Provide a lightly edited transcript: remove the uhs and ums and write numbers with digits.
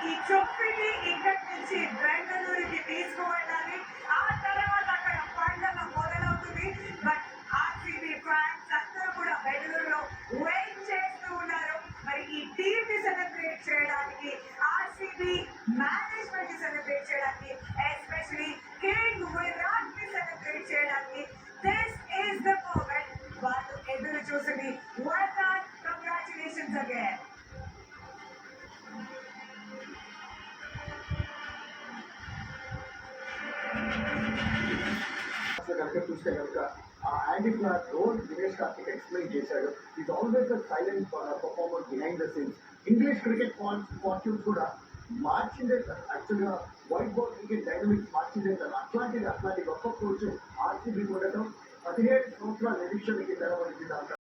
ఈ చొప్పిని ఇక్కడి నుంచి బెంగళూరుకి తీసుకువెళ్ళాలి. ఆ తర్వాత అక్కడ పండగ మొదలవుతుంది. బట్ ఆర్సీబీ ఫ్యాన్స్ అందరూ కూడా బెంగళూరులో వెయిట్ చేస్తూ ఉన్నారు. మరి ఈ టీమ్ ని సెలబ్రేట్ చేయడానికి, ఆర్సీబీ మేనేజ్మెంట్ ని సెలబ్రేట్ చేయడానికి, ఎస్పెషలీ కింగ్ విరాట్ ని సెలబ్రేట్ చేయడానికి దిస్ ఈస్ ద మూమెంట్ వాళ్ళు ఎదురు చూసింది. Well congratulations again. కనుక చూస్తే కనుక యాండీ ఫ్లాట్ రోల్ దినేష్ కార్తిక్ ఎక్స్ప్లెయిన్ చేశాడు. Is always a silent performer behind the scenes. English cricket fortunes కూడా మార్చిందే సార్. యాక్చువల్గా వైట్ బాల్ క్రికెట్ డైనమిక్స్ మార్చిందే సార్. అట్లాంటి గొప్ప కోచ్ ఆర్సీబీ ఉండటం 17 సంవత్సరాల నిరీక్షణ కింద